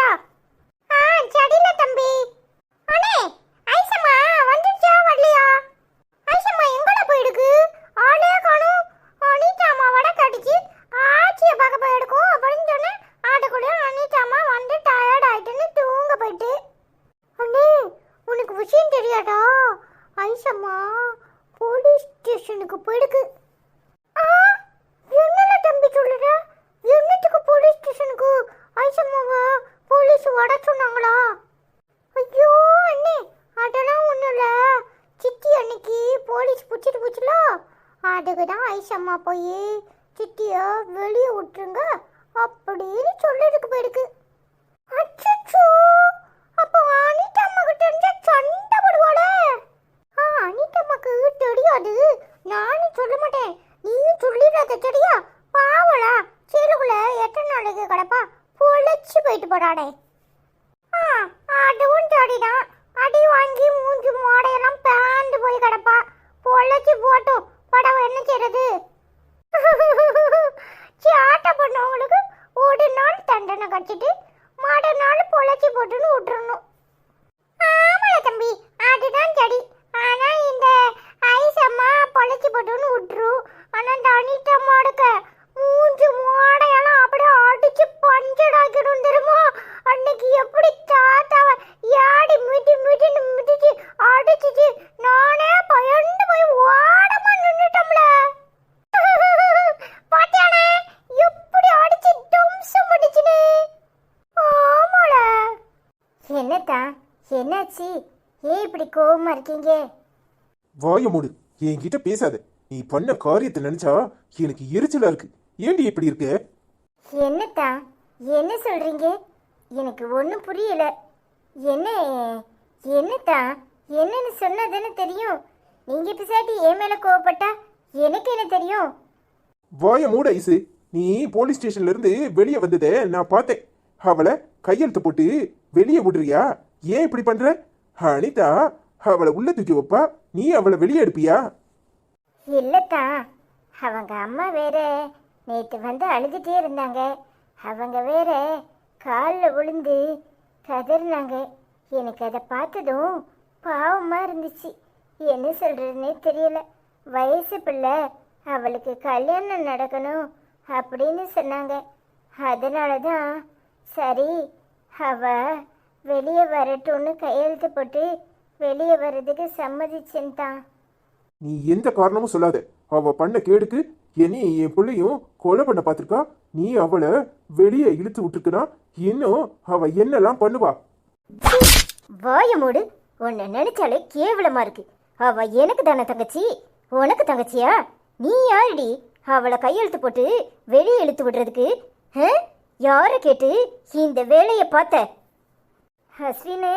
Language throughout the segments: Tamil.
வந்துருச்சா? சரியில்ல தம்பி. அண்ணே, ஐசம்மா வந்துருச்சா வரலையா? ஐசம்மா எங்கட போயிடுக்கு? ஆளே காணோம். அனிதாமா வட கடிச்சு ஆச்சிய பார்க்க போயிடுக்கும் அப்படின்னு சொன்னேன். ஆட்டுக்குள்ள அனிதாமா வந்து டயர்ட் ஆயிட்டுன்னு தூங்க போயிட்டு. அண்ணே, உனக்கு விஷயம் தெரியாதா? ஐசம்மா போலீஸ் ஸ்டேஷனுக்கு போயிடுக்கு. என்னடா தம்பி சொல்லுற? என்னத்துக்கு போலீஸ் ஸ்டேஷனுக்கு? ஐசம்மாவா போலீஸ் வட சொன்னாங்களா? ஐயோ அண்ணே, அதெல்லாம் ஒன்றும் இல்லை. சித்தி அன்னைக்கு போலீஸ் பிடிச்சிட்டு போச்சுல, அதுக்கு தான் ஐசம்மா போய் சித்திய வெளியே விட்டுருங்க அப்படின்னு சொல்லிருக்கு போயிருக்கு. அச்சோ, அப்போ அனிதம்மா கிட்ட இருந்து சண்டை போடுவாளே. அனிதம்மாக்கு தெரியாது, நானும் சொல்ல மாட்டேன், நீயும் சொல்லிடாத சரியா? பாவலா சேலுக்குள்ள எத்தனை நாளைக்கு கிடப்பா, பொழைச்சு போயிட்டு போறானே. அதுவும் சரிதான், அடி வாங்கி மூஞ்சி மாடையெல்லாம் பேந்து போய் கிடப்பா, பொழைச்சு போட்டும் படம் என்ன செய்யறது? சாட்டை பண்ணவங்களுக்கு ஒரு நாள் தண்டனை கட்டிட்டு மறுநாள் பொழைச்சி போட்டுன்னு விட்டுறணும். ஆமால தம்பி, அதுதான் சரி. ஆனா இந்த ஐசம்மா பொழைச்சி போட்டுன்னு விட்டுரும். ஆனா இந்த அனிதம்மாடுக்க மூஞ்சி மாடையெல்லாம் அப்படியே அடிச்சு பஞ்சர் ஆக்கிடும் தெரியுமா? அன்னைக்கு எப்படி தாத்தாவ யாடி மிதின்னு மிதிச்சு அடிச்சிச்சு, நானே பயந்து போய் ஓடமா நின்னுட்டோம்ல. பாத்தியானே எப்படி அடிச்சு டம்சம் பண்ணிச்சுனே? ஆமால. என்னத்தா, என்னாச்சு? ஏன் இப்படி கோவமா இருக்கீங்க? வாய மூடு, என்கிட்ட பேசாத. நீ பண்ண காரியத்தை நினைச்சா எனக்கு எரிச்சலா இருக்கு. ஏண்டி இப்படி இருக்க? என்னத்தா, என்ன சொல்றீங்க? எனக்கு ஒன்றும் புரியல. என்னத்தா, என்னன்னு சொன்னதுன்னு தெரியும். நீங்க பிசாட்டி என் மேல கோவப்பட்டா எனக்கு என்ன தெரியும்? வாய மூட ஐசு. நீ போலீஸ் ஸ்டேஷன்ல இருந்து வெளியே வந்ததை நான் பார்த்தேன். அவளை கையெழுத்து போட்டு வெளியே விடுறியா? ஏன் இப்படி பண்ற? அனிதா அவளை உள்ள தூக்கி வைப்பா, நீ அவளை வெளியே எடுப்பியா? இல்லத்தா, அவங்க அம்மா வேற நேற்று வந்து அழுதுகிட்டே இருந்தாங்க. அவங்க வேற காலில் விழுந்து கதறினாங்க. எனக்கு அதை பார்த்ததும் பாவமாக இருந்துச்சு. என்ன சொல்கிறதுனே தெரியல. வயசு பிள்ளை, அவளுக்கு கல்யாணம் நடக்கணும் அப்படின்னு சொன்னாங்க. அதனால தான் சரி அவ வெளியே வரட்டும்னு கையெழுத்து போட்டு வெளியே வர்றதுக்கு சம்மதிச்சேன் தான். நீ எந்த காரணமும் சொல்லாத. அவ பண்ண கேடுக்கு என்னை என் பிள்ளையும் கொலை பண்ண பார்த்துருக்கா. நீ அவளை வெளியே இழுத்து விட்டுருக்குனா இன்னும் அவ என்னெல்லாம் பண்ணுவா? வாயமோடு, உன்னை நினைச்சாலே கேவலமா இருக்கு. அவ எனக்கு தானே தங்கச்சி, உனக்கு தங்கச்சியா? நீ யாருடி அவளை கையெழுத்து போட்டு வெளியே இழுத்து விடுறதுக்கு? யாரை கேட்டு இந்த வேலையை பார்த்த? அஸ்வினே,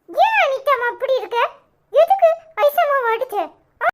ஏன் அனிதா அப்படி இருக்க? எதுக்கு ஐசம்மாவை அடிச்ச?